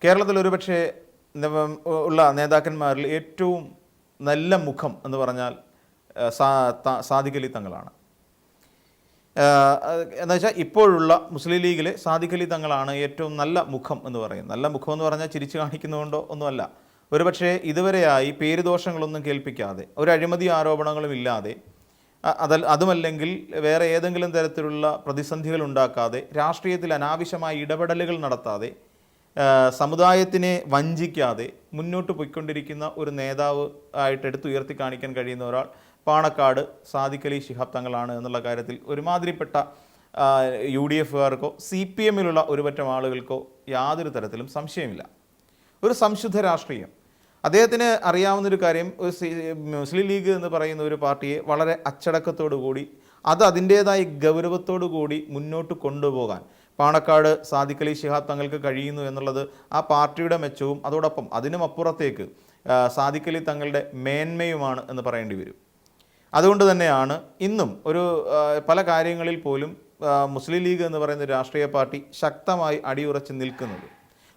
കേരളത്തിൽ ഒരുപക്ഷെ ഉള്ള നേതാക്കന്മാരിൽ ഏറ്റവും നല്ല മുഖം എന്ന് പറഞ്ഞാൽ സാദിഖ് അലി തങ്ങളാണ്. എന്ന് വെച്ചാൽ ഇപ്പോഴുള്ള മുസ്ലിം ലീഗിലെ സാദിഖ് അലി തങ്ങളാണ് ഏറ്റവും നല്ല മുഖം എന്ന് പറയുന്നത്. നല്ല മുഖം എന്ന് പറഞ്ഞാൽ ചിരിച്ചു കാണിക്കുന്നതുകൊണ്ടോ ഒന്നുമല്ല. ഒരുപക്ഷെ ഇതുവരെയായി പേരുദോഷങ്ങളൊന്നും കേൾപ്പിക്കാതെ, ഒരു അഴിമതി ആരോപണങ്ങളും ഇല്ലാതെ, അതുമല്ലെങ്കിൽ വേറെ ഏതെങ്കിലും തരത്തിലുള്ള പ്രതിസന്ധികൾ ഉണ്ടാക്കാതെ, രാഷ്ട്രീയത്തിൽ അനാവശ്യമായ ഇടപെടലുകൾ നടത്താതെ, സമുദായത്തിനെ വഞ്ചിക്കാതെ മുന്നോട്ട് പോയിക്കൊണ്ടിരിക്കുന്ന ഒരു നേതാവ് ആയിട്ട് എടുത്തുയർത്തി കാണിക്കാൻ കഴിയുന്ന ഒരാൾ പാണക്കാട് സാദിഖ് അലി ശിഹാബ് തങ്ങളാണ് എന്നുള്ള കാര്യത്തിൽ ഒരുമാതിരിപ്പെട്ട UDFകാർക്കോ CPMലുള്ള ഒരുപറ്റം ആളുകൾക്കോ യാതൊരു തരത്തിലും സംശയമില്ല. ഒരു സംശുദ്ധ രാഷ്ട്രീയം. അദ്ദേഹത്തിന് അറിയാവുന്നൊരു കാര്യം, ഒരു മുസ്ലിം ലീഗ് എന്ന് പറയുന്ന ഒരു പാർട്ടിയെ വളരെ അച്ചടക്കത്തോടു കൂടി, അത് അതിൻ്റേതായ ഗൗരവത്തോടു കൂടി മുന്നോട്ട് കൊണ്ടുപോകാൻ പാണക്കാട് സാദിഖ് അലി ശിഹാബ് തങ്ങൾക്ക് കഴിയുന്നു എന്നുള്ളത് ആ പാർട്ടിയുടെ മെച്ചവും അതോടൊപ്പം അതിനും അപ്പുറത്തേക്ക് സാദിഖ് അലി തങ്ങളുടെ മേന്മയുമാണ് എന്ന് പറയേണ്ടി വരും. അതുകൊണ്ട് തന്നെയാണ് ഇന്നും പല കാര്യങ്ങളിൽ പോലും മുസ്ലിം ലീഗ് എന്ന് പറയുന്ന രാഷ്ട്രീയ പാർട്ടി ശക്തമായി അടിയുറച്ച് നിൽക്കുന്നത്.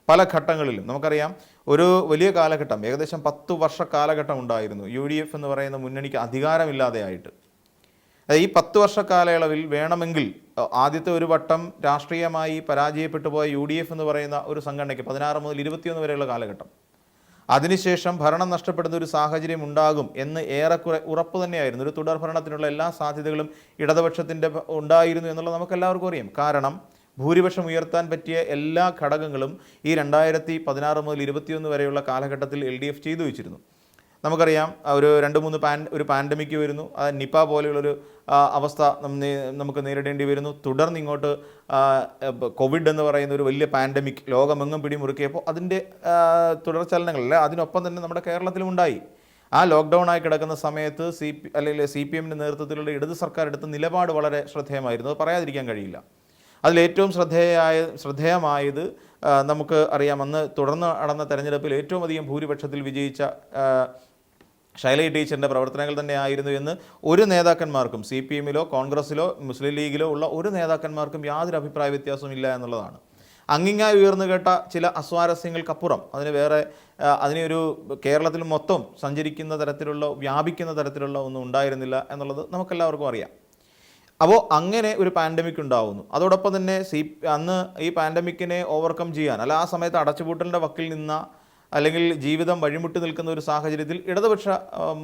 പല ഘട്ടങ്ങളിലും നമുക്കറിയാം, ഒരു വലിയ കാലഘട്ടം, ഏകദേശം 10 വർഷ കാലഘട്ടം ഉണ്ടായിരുന്നു UDF എന്ന് പറയുന്ന മുന്നണിക്ക് അധികാരമില്ലാതെയായിട്ട്. ഈ 10 വർഷ കാലയളവിൽ വേണമെങ്കിൽ ആദ്യത്തെ ഒരു വട്ടം രാഷ്ട്രീയമായി പരാജയപ്പെട്ടു പോയ UDF എന്ന് പറയുന്ന ഒരു സംഘടനയ്ക്ക് 16 മുതൽ 21 വരെയുള്ള കാലഘട്ടം, അതിനുശേഷം ഭരണം നഷ്ടപ്പെടുന്ന ഒരു സാഹചര്യം ഉണ്ടാകും എന്ന് ഏറെക്കുറെ ഉറപ്പ് തന്നെയായിരുന്നു. ഒരു തുടർ ഭരണത്തിനുള്ള എല്ലാ സാധ്യതകളും ഇടതുപക്ഷത്തിൻ്റെ ഉണ്ടായിരുന്നു എന്നുള്ളത് നമുക്കെല്ലാവർക്കും അറിയാം. കാരണം ഭൂരിപക്ഷം ഉയർത്താൻ പറ്റിയ എല്ലാ ഘടകങ്ങളും ഈ 2016 മുതൽ 21 വരെയുള്ള കാലഘട്ടത്തിൽ LDF ചെയ്തു വെച്ചിരുന്നു. നമുക്കറിയാം, ഒരു 2-3 പാൻഡമിക് വരുന്നു, നിപ പോലെയുള്ളൊരു അവസ്ഥ നമുക്ക് നേരിടേണ്ടി വരുന്നു. തുടർന്ന് ഇങ്ങോട്ട് കോവിഡ് എന്ന് പറയുന്ന ഒരു വലിയ പാൻഡമിക് ലോകമെങ്ങും പിടിമുറുക്കിയപ്പോൾ അതിൻ്റെ തുടർചലനങ്ങളല്ല, അതിനൊപ്പം തന്നെ നമ്മുടെ കേരളത്തിലും ഉണ്ടായി. ആ ലോക്ക്ഡൗൺ ആയി കിടക്കുന്ന സമയത്ത് CPMൻ്റെ നേതൃത്വത്തിലുള്ള ഇടത് സർക്കാർ എടുത്ത നിലപാട് വളരെ ശ്രദ്ധേയമായിരുന്നു. അത് പറയാതിരിക്കാൻ കഴിയില്ല. അതിലേറ്റവും ശ്രദ്ധേയമായത് നമുക്ക് അറിയാം, അന്ന് തുടർന്ന് നടന്ന തെരഞ്ഞെടുപ്പിൽ ഏറ്റവും അധികം ഭൂരിപക്ഷത്തിൽ വിജയിച്ച ശൈലജ ടീച്ചറിൻ്റെ പ്രവർത്തനങ്ങൾ തന്നെയായിരുന്നു എന്ന് ഒരു നേതാക്കന്മാർക്കും, CPMലോ കോൺഗ്രസ്സിലോ മുസ്ലിം ലീഗിലോ ഉള്ള ഒരു നേതാക്കന്മാർക്കും യാതൊരു അഭിപ്രായ വ്യത്യാസവും ഇല്ല എന്നുള്ളതാണ്. അങ്ങിങ്ങായി ഉയർന്നു കേട്ട ചില അസ്വാരസ്യങ്ങൾക്കപ്പുറം അതിനൊരു കേരളത്തിൽ മൊത്തം സഞ്ചരിക്കുന്ന തരത്തിലുള്ള, വ്യാപിക്കുന്ന തരത്തിലുള്ള ഒന്നും ഉണ്ടായിരുന്നില്ല എന്നുള്ളത് നമുക്കെല്ലാവർക്കും അറിയാം. അപ്പോൾ അങ്ങനെ ഒരു പാൻഡമിക് ഉണ്ടാവുന്നു. അതോടൊപ്പം തന്നെ അന്ന് ഈ പാൻഡമിക്കിനെ ഓവർകം ചെയ്യാൻ, ആ സമയത്ത് അടച്ചുപൂട്ടലിൻ്റെ വക്കിൽ നിന്ന, അല്ലെങ്കിൽ ജീവിതം വഴിമുട്ടി നിൽക്കുന്ന ഒരു സാഹചര്യത്തിൽ ഇടതുപക്ഷ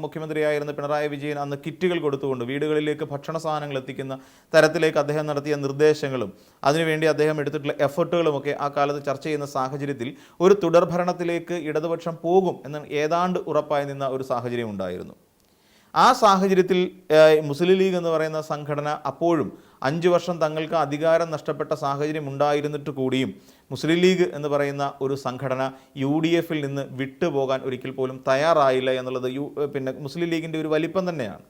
മുഖ്യമന്ത്രിയായിരുന്ന പിണറായി വിജയൻ അന്ന് കിറ്റുകൾ കൊടുത്തുകൊണ്ട് വീടുകളിലേക്ക് ഭക്ഷണ സാധനങ്ങൾ എത്തിക്കുന്ന തരത്തിലേക്ക് അദ്ദേഹം നടത്തിയ നിർദ്ദേശങ്ങളും അതിനുവേണ്ടി അദ്ദേഹം എടുത്തിട്ടുള്ള എഫർട്ടുകളുമൊക്കെ ആ കാലത്ത് ചർച്ച ചെയ്യുന്ന സാഹചര്യത്തിൽ ഒരു തുടർഭരണത്തിലേക്ക് ഇടതുപക്ഷം പോകും എന്ന് ഏതാണ്ട് ഉറപ്പായി നിന്ന ഒരു സാഹചര്യം ഉണ്ടായിരുന്നു. ആ സാഹചര്യത്തിൽ മുസ്ലിം ലീഗ് എന്ന് പറയുന്ന സംഘടന അപ്പോഴും 5 വർഷം തങ്ങൾക്ക് അധികാരം നഷ്ടപ്പെട്ട സാഹചര്യം ഉണ്ടായിരുന്നിട്ട് കൂടിയും മുസ്ലിം ലീഗ് എന്ന് പറയുന്ന ഒരു സംഘടന UDFൽ നിന്ന് വിട്ടുപോകാൻ ഒരിക്കൽ പോലും തയ്യാറായില്ല എന്നുള്ളത് മുസ്ലിം ലീഗിൻ്റെ ഒരു വലിപ്പം തന്നെയാണ്.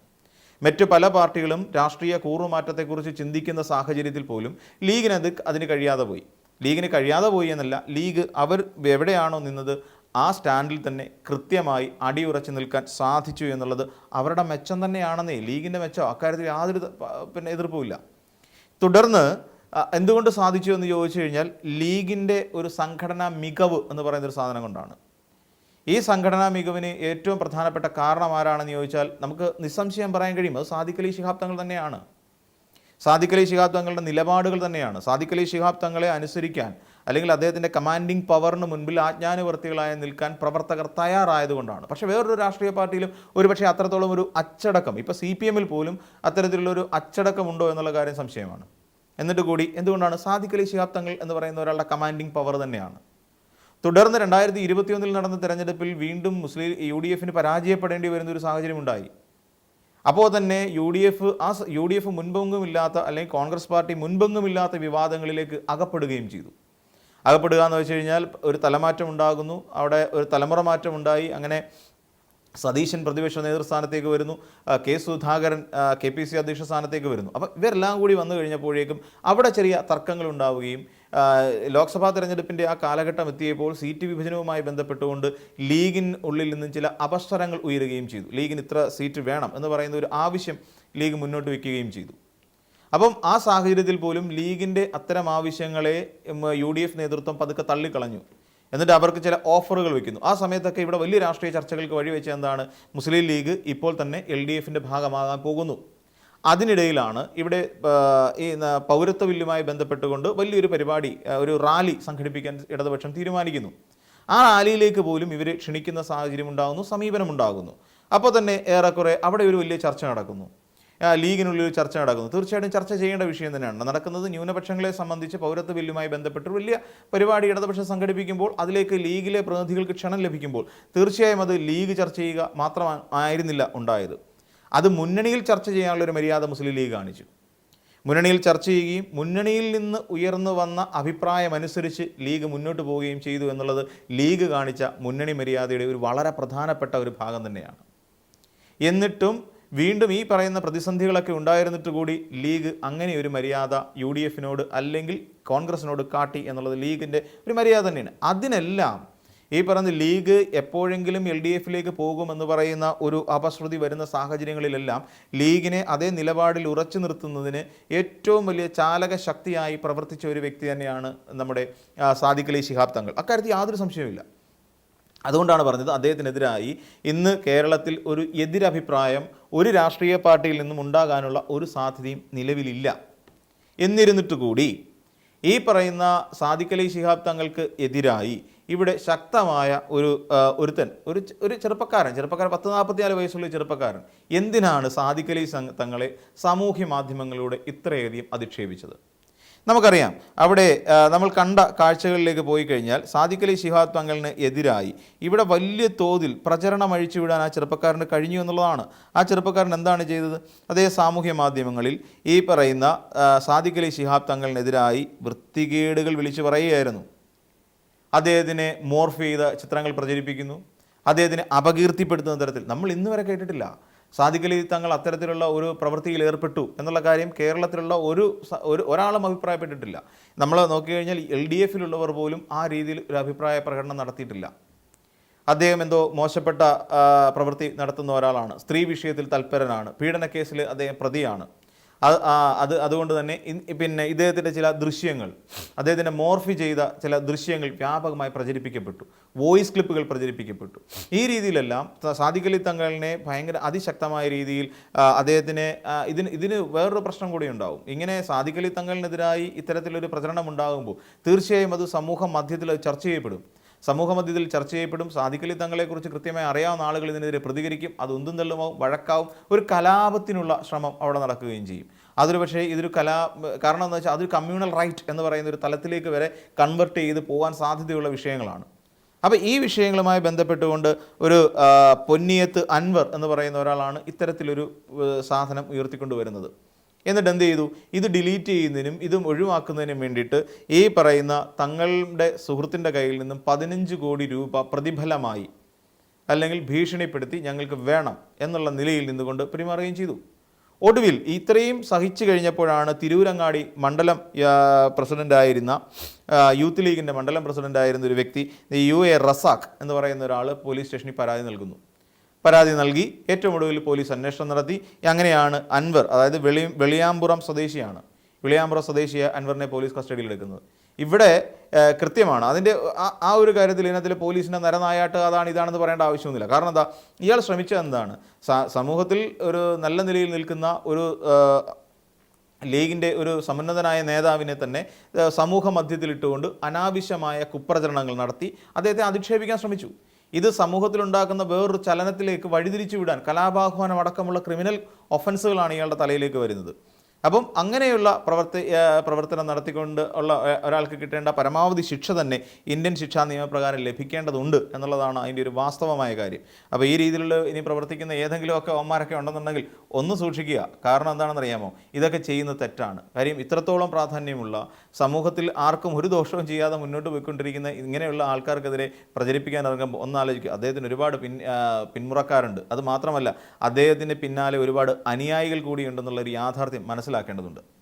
മറ്റു പല പാർട്ടികളും രാഷ്ട്രീയ കൂറുമാറ്റത്തെക്കുറിച്ച് ചിന്തിക്കുന്ന സാഹചര്യത്തിൽ പോലും അതിന് കഴിയാതെ പോയി എന്നല്ല, ലീഗ് അവർ എവിടെയാണോ നിന്നത് ആ സ്റ്റാൻഡിൽ തന്നെ കൃത്യമായി അടിയുറച്ച് നിൽക്കാൻ സാധിച്ചു എന്നുള്ളത് അവരുടെ മെച്ചം തന്നെയാണെന്നേ, ലീഗിൻ്റെ മെച്ചം. അക്കാര്യത്തിൽ യാതൊരു എതിർപ്പുമില്ല. തുടർന്ന് എന്തുകൊണ്ട് സാധിച്ചു എന്ന് ചോദിച്ചു കഴിഞ്ഞാൽ, ലീഗിൻ്റെ ഒരു സംഘടനാ മികവ് എന്ന് പറയുന്നൊരു സാധനം കൊണ്ടാണ്. ഈ സംഘടനാ മികവിന് ഏറ്റവും പ്രധാനപ്പെട്ട കാരണം ആരാണെന്ന് ചോദിച്ചാൽ നമുക്ക് നിസ്സംശയം പറയാൻ കഴിയും, അത് സാദിഖ് അലി ശിഹാബ് തങ്ങൾ തന്നെയാണ്. സാദിഖ് അലി ശിഹാബ് തങ്ങളുടെ നിലപാടുകൾ തന്നെയാണ്. സാദിഖ് അലി ശിഹാബ് തങ്ങളെ അനുസരിക്കാൻ, അല്ലെങ്കിൽ അദ്ദേഹത്തിൻ്റെ കമാൻഡിങ് പവറിന് മുൻപിൽ ആജ്ഞാനുവർത്തികളായി നിൽക്കാൻ പ്രവർത്തകർ തയ്യാറായതുകൊണ്ടാണ്. പക്ഷേ വേറൊരു രാഷ്ട്രീയ പാർട്ടിയിലും ഒരുപക്ഷെ അത്രത്തോളം ഒരു അച്ചടക്കം, ഇപ്പോൾ CPMൽ പോലും അത്തരത്തിലുള്ളൊരു അച്ചടക്കം ഉണ്ടോ എന്നുള്ള കാര്യം സംശയമാണ്. എന്നിട്ട് കൂടി എന്തുകൊണ്ടാണ് സാദിഖ് അലി ശിഹാബ് തങ്ങൾ എന്ന് പറയുന്ന ഒരാളുടെ കമാൻഡിങ് പവർ തന്നെയാണ്. തുടർന്ന് 2021 നടന്ന തെരഞ്ഞെടുപ്പിൽ വീണ്ടും UDFന് പരാജയപ്പെടേണ്ടി വരുന്ന ഒരു സാഹചര്യം ഉണ്ടായി. അപ്പോൾ തന്നെ UDF മുൻപെങ്ങുമില്ലാത്ത, അല്ലെങ്കിൽ കോൺഗ്രസ് പാർട്ടി മുൻപെങ്ങുമില്ലാത്ത വിവാദങ്ങളിലേക്ക് അകപ്പെടുകയും ചെയ്തു. അകപ്പെടുക എന്ന് വെച്ച് കഴിഞ്ഞാൽ ഒരു തലമാറ്റം ഉണ്ടാകുന്നു, അവിടെ ഒരു തലമുറ മാറ്റം ഉണ്ടായി. അങ്ങനെ സതീശൻ പ്രതിപക്ഷ നേതൃസ്ഥാനത്തേക്ക് വരുന്നു, കെ സുധാകരൻ KPC അധ്യക്ഷ സ്ഥാനത്തേക്ക് വരുന്നു. അപ്പം ഇവരെല്ലാം കൂടി വന്നു കഴിഞ്ഞപ്പോഴേക്കും അവിടെ ചെറിയ തർക്കങ്ങൾ ഉണ്ടാവുകയും ലോക്സഭാ തെരഞ്ഞെടുപ്പിൻ്റെ ആ കാലഘട്ടം എത്തിയപ്പോൾ സീറ്റ് വിഭജനവുമായി ബന്ധപ്പെട്ടുകൊണ്ട് ഉള്ളിൽ നിന്നും ചില അപസ്വരങ്ങൾ ഉയരുകയും ചെയ്തു. ലീഗിന് ഇത്ര സീറ്റ് വേണം എന്ന് പറയുന്ന ഒരു ആവശ്യം ലീഗ് മുന്നോട്ട് വയ്ക്കുകയും ചെയ്തു. അപ്പം ആ സാഹചര്യത്തിൽ പോലും ലീഗിൻ്റെ അത്തരം ആവശ്യങ്ങളെ UDF നേതൃത്വം പതുക്കെ തള്ളിക്കളഞ്ഞു. എന്നിട്ട് അവർക്ക് ചില ഓഫറുകൾ വയ്ക്കുന്നു. ആ സമയത്തൊക്കെ ഇവിടെ വലിയ രാഷ്ട്രീയ ചർച്ചകൾക്ക് വഴിവെച്ച എന്താണ്, മുസ്ലിം ലീഗ് ഇപ്പോൾ തന്നെ LDFൻ്റെ ഭാഗമാകാൻ പോകുന്നു. അതിനിടയിലാണ് ഇവിടെ ഈ പൗരത്വ ബില്ലുമായി ബന്ധപ്പെട്ടുകൊണ്ട് വലിയൊരു പരിപാടി, ഒരു റാലി സംഘടിപ്പിക്കാൻ ഇടതുപക്ഷം തീരുമാനിക്കുന്നു. ആ റാലിയിലേക്ക് പോലും ഇവർ ക്ഷണിക്കുന്ന സാഹചര്യം ഉണ്ടാകുന്നു, സമീപനമുണ്ടാകുന്നു. അപ്പോൾ തന്നെ ഏറെക്കുറെ അവിടെ ഒരു വലിയ ചർച്ച നടക്കുന്നു, ലീഗിനുള്ളിൽ ഒരു ചർച്ച നടക്കുന്നു. തീർച്ചയായിട്ടും ചർച്ച ചെയ്യേണ്ട വിഷയം തന്നെയാണ് നടക്കുന്നത്. ന്യൂനപക്ഷങ്ങളെ സംബന്ധിച്ച് പൗരത്വ ബില്ലുമായി ബന്ധപ്പെട്ട് വലിയ പരിപാടി ഇടതുപക്ഷം സംഘടിപ്പിക്കുമ്പോൾ അതിലേക്ക് ലീഗിലെ പ്രതിനിധികൾക്ക് ക്ഷണം ലഭിക്കുമ്പോൾ തീർച്ചയായും അത് ലീഗ് ചർച്ച ചെയ്യുക മാത്രമായിരുന്നില്ല ഉണ്ടായത്. അത് മുന്നണിയിൽ ചർച്ച ചെയ്യാനുള്ളൊരു മര്യാദ മുസ്ലിം ലീഗ് കാണിച്ചു. മുന്നണിയിൽ ചർച്ച ചെയ്യുകയും മുന്നണിയിൽ നിന്ന് ഉയർന്നു വന്ന അഭിപ്രായമനുസരിച്ച് ലീഗ് മുന്നോട്ട് പോവുകയും ചെയ്തു എന്നുള്ളത് ലീഗ് കാണിച്ച മുന്നണി മര്യാദയുടെ ഒരു വളരെ പ്രധാനപ്പെട്ട ഒരു ഭാഗം തന്നെയാണ്. എന്നിട്ടും വീണ്ടും ഈ പറയുന്ന പ്രതിസന്ധികളൊക്കെ ഉണ്ടായിരുന്നിട്ട് കൂടി ലീഗ് അങ്ങനെ ഒരു മര്യാദ UDFിനോട് അല്ലെങ്കിൽ കോൺഗ്രസിനോട് കാട്ടി എന്നുള്ളത് ലീഗിൻ്റെ ഒരു മര്യാദ തന്നെയാണ്. അതിനെല്ലാം ഈ പറയുന്ന ലീഗ് എപ്പോഴെങ്കിലും LDFിലേക്ക് പോകുമെന്ന് പറയുന്ന ഒരു അപശ്രുതി വരുന്ന സാഹചര്യങ്ങളിലെല്ലാം ലീഗിനെ അതേ നിലപാടിൽ ഉറച്ചു നിർത്തുന്നതിന് ഏറ്റവും വലിയ ചാലക ശക്തിയായി പ്രവർത്തിച്ച ഒരു വ്യക്തി തന്നെയാണ് നമ്മുടെ സാദിഖ് അലി ശിഹാബ് തങ്ങൾ. അക്കാര്യത്തിൽ യാതൊരു സംശയവുമില്ല. അതുകൊണ്ടാണ് പറഞ്ഞത് അദ്ദേഹത്തിനെതിരായി ഇന്ന് കേരളത്തിൽ ഒരു എതിരഭിപ്രായം ഒരു രാഷ്ട്രീയ പാർട്ടിയിൽ നിന്നും ഉണ്ടാകാനുള്ള ഒരു സാധ്യതയും നിലവിലില്ല. എന്നിരുന്നിട്ട് കൂടി ഈ പറയുന്ന സാദിഖ് അലി ശിഹാബ് തങ്ങൾക്ക് എതിരായി ഇവിടെ ശക്തമായ ഒരു ചെറുപ്പക്കാരൻ 10-44 വയസ്സുള്ള ചെറുപ്പക്കാരൻ എന്തിനാണ് സാദിഖ് അലി തങ്ങളെ സാമൂഹ്യ മാധ്യമങ്ങളിലൂടെ ഇത്രയധികം അധിക്ഷേപിച്ചത്? നമുക്കറിയാം, അവിടെ നമ്മൾ കണ്ട കാഴ്ചകളിലേക്ക് പോയി കഴിഞ്ഞാൽ സാദിഖ് അലി ശിഹാബ് തങ്ങളിന് എതിരായി ഇവിടെ വലിയ തോതിൽ പ്രചരണം അഴിച്ചുവിടാൻ ആ ചെറുപ്പക്കാരന് കഴിഞ്ഞു എന്നുള്ളതാണ്. ആ ചെറുപ്പക്കാരൻ എന്താണ് ചെയ്തത്? അതേ സാമൂഹ്യ മാധ്യമങ്ങളിൽ ഈ പറയുന്ന സാദിഖ് അലി ശിഹാബ് തങ്ങളിനെതിരായി വൃത്തികേടുകൾ വിളിച്ചു പറയുകയായിരുന്നു. അദ്ദേഹത്തിനെ മോർഫ് ചെയ്ത ചിത്രങ്ങൾ പ്രചരിപ്പിക്കുന്നു, അദ്ദേഹത്തിനെ അപകീർത്തിപ്പെടുത്തുന്ന തരത്തിൽ. നമ്മൾ ഇന്ന് വരെ കേട്ടിട്ടില്ല സാദിഖ് അലി തങ്ങൾ അത്തരത്തിലുള്ള ഒരു പ്രവൃത്തിയിൽ ഏർപ്പെട്ടു എന്നുള്ള കാര്യം കേരളത്തിലുള്ള ഒരാളും അഭിപ്രായപ്പെട്ടിട്ടില്ല. നമ്മൾ നോക്കിക്കഴിഞ്ഞാൽ LDFിലുള്ളവർ പോലും ആ രീതിയിൽ ഒരു അഭിപ്രായ പ്രകടനം നടത്തിയിട്ടില്ല. അദ്ദേഹം എന്തോ മോശപ്പെട്ട പ്രവൃത്തി നടത്തുന്ന ഒരാളാണ്, സ്ത്രീ വിഷയത്തിൽ തൽപരനാണ്, പീഡനക്കേസിൽ അദ്ദേഹം പ്രതിയാണ്. അതുകൊണ്ട് തന്നെ പിന്നെ ഇദ്ദേഹത്തിൻ്റെ ചില ദൃശ്യങ്ങൾ, അദ്ദേഹത്തിൻ്റെ മോർഫി ചെയ്ത ചില ദൃശ്യങ്ങൾ വ്യാപകമായി പ്രചരിപ്പിക്കപ്പെട്ടു, വോയിസ് ക്ലിപ്പുകൾ പ്രചരിപ്പിക്കപ്പെട്ടു. ഈ രീതിയിലെല്ലാം സാദിഖ് അലി തങ്ങളിനെ ഭയങ്കര അതിശക്തമായ രീതിയിൽ അദ്ദേഹത്തിനെ ഇതിന് വേറൊരു പ്രശ്നം കൂടി ഉണ്ടാവും. ഇങ്ങനെ സാദിഖ് അലി തങ്ങളിനെതിരായി ഇത്തരത്തിലൊരു പ്രചരണം ഉണ്ടാകുമ്പോൾ തീർച്ചയായും അത് സമൂഹ മധ്യത്തിൽ ചർച്ച ചെയ്യപ്പെടും. സാദിഖ് അലി തങ്ങളെക്കുറിച്ച് കൃത്യമായി അറിയാവുന്ന ആളുകൾ ഇതിനെതിരെ പ്രതികരിക്കും. അത് ഉന്തും തള്ളുമാവും, വഴക്കാവും, ഒരു കലാപത്തിനുള്ള ശ്രമം അവിടെ നടക്കുകയും ചെയ്യും. ഇതൊരു കാരണം എന്ന് വെച്ചാൽ അതൊരു കമ്മ്യൂണൽ റൈറ്റ് എന്ന് പറയുന്ന ഒരു തലത്തിലേക്ക് വരെ കൺവെർട്ട് ചെയ്ത് പോകാൻ സാധ്യതയുള്ള വിഷയങ്ങളാണ്. അപ്പോൾ ഈ വിഷയങ്ങളുമായി ബന്ധപ്പെട്ടുകൊണ്ട് ഒരു പൊന്നിയത്ത് അൻവർ എന്ന് പറയുന്ന ഒരാളാണ് ഇത്തരത്തിലൊരു സാധനം ഉയർത്തിക്കൊണ്ടുവരുന്നത്. എന്നിട്ട് എന്ത് ചെയ്തു? ഇത് ഡിലീറ്റ് ചെയ്യുന്നതിനും ഇതും ഒഴിവാക്കുന്നതിനും വേണ്ടിയിട്ട് ഈ പറയുന്ന തങ്ങളുടെ സുഹൃത്തിൻ്റെ കയ്യിൽ നിന്നും 15 കോടി രൂപ പ്രതിഫലമായി അല്ലെങ്കിൽ ഭീഷണിപ്പെടുത്തി ഞങ്ങൾക്ക് വേണം എന്നുള്ള നിലയിൽ നിന്നുകൊണ്ട് പെരുമാറുകയും ചെയ്തു. ഒടുവിൽ ഇത്രയും സഹിച്ചു കഴിഞ്ഞപ്പോഴാണ് തിരൂരങ്ങാടി മണ്ഡലം പ്രസിഡൻ്റായിരുന്ന യൂത്ത് ലീഗിൻ്റെ മണ്ഡലം പ്രസിഡൻ്റായിരുന്ന ഒരു വ്യക്തി UA റസാഖ് എന്ന് പറയുന്ന ഒരാൾ പോലീസ് സ്റ്റേഷനിൽ പരാതി നൽകി. ഏറ്റവും ഒടുവിൽ പോലീസ് അന്വേഷണം നടത്തി. അങ്ങനെയാണ് അൻവർ, അതായത് വെളിയാമ്പുറം സ്വദേശിയായ അൻവറിനെ പോലീസ് കസ്റ്റഡിയിലെടുക്കുന്നത്. ഇവിടെ കൃത്യമാണ് അതിൻ്റെ ആ ഒരു കാര്യത്തിൽ ഇതിനകത്തിൽ പോലീസിൻ്റെ നരനായാട്ട് ഇതാണെന്ന് പറയേണ്ട ആവശ്യമൊന്നുമില്ല. കാരണം എന്താ, ഇയാൾ ശ്രമിച്ചത് എന്താണ്, സമൂഹത്തിൽ ഒരു നല്ല നിലയിൽ നിൽക്കുന്ന ഒരു ലീഗിൻ്റെ ഒരു സമുന്നതനായ നേതാവിനെ തന്നെ സമൂഹ മധ്യത്തിലിട്ടുകൊണ്ട് അനാവശ്യമായ കുപ്രചരണങ്ങൾ നടത്തി അദ്ദേഹത്തെ അധിക്ഷേപിക്കാൻ ശ്രമിച്ചു. ഇത് സമൂഹത്തിലുണ്ടാക്കുന്ന വേറൊരു ചലനത്തിലേക്ക് വഴിതിരിച്ചു വിടാൻ കലാപാഹ്വാനം അടക്കമുള്ള ക്രിമിനൽ ഒഫൻസുകളാണ് ഇയാളുടെ തലയിലേക്ക് വരുന്നത്. അപ്പം അങ്ങനെയുള്ള പ്രവർത്തനം നടത്തിക്കൊണ്ട് ഉള്ള ഒരാൾക്ക് കിട്ടേണ്ട പരമാവധി ശിക്ഷ തന്നെ ഇന്ത്യൻ ശിക്ഷാ നിയമപ്രകാരം ലഭിക്കേണ്ടതുണ്ട് എന്നുള്ളതാണ് അതിൻ്റെ ഒരു വാസ്തവമായ കാര്യം. അപ്പോൾ ഈ രീതിയിലുള്ള ഇനി പ്രവർത്തിക്കുന്ന ഏതെങ്കിലുമൊക്കെ അവന്മാരൊക്കെ ഉണ്ടെന്നുണ്ടെങ്കിൽ ഒന്ന് സൂക്ഷിക്കുക. കാരണം എന്താണെന്നറിയാമോ, ഇതൊക്കെ ചെയ്യുന്നത് തെറ്റാണ്. കാര്യം ഇത്രത്തോളം പ്രാധാന്യമുള്ള സമൂഹത്തിൽ ആർക്കും ഒരു ദോഷവും ചെയ്യാതെ മുന്നോട്ട് പോയിക്കൊണ്ടിരിക്കുന്ന ഇങ്ങനെയുള്ള ആൾക്കാർക്കെതിരെ പ്രചരിപ്പിക്കാൻ ഇറങ്ങുമ്പോൾ ഒന്നാലോചിക്കുക, അദ്ദേഹത്തിന് ഒരുപാട് പിന്മുറക്കാരുണ്ട്. അത് മാത്രമല്ല അദ്ദേഹത്തിൻ്റെ പിന്നാലെ ഒരുപാട് അനുയായികൾ കൂടി ഉണ്ടെന്നുള്ളൊരു യാഥാർത്ഥ്യം മനസ്സിലാക്കേണ്ടതുണ്ട്.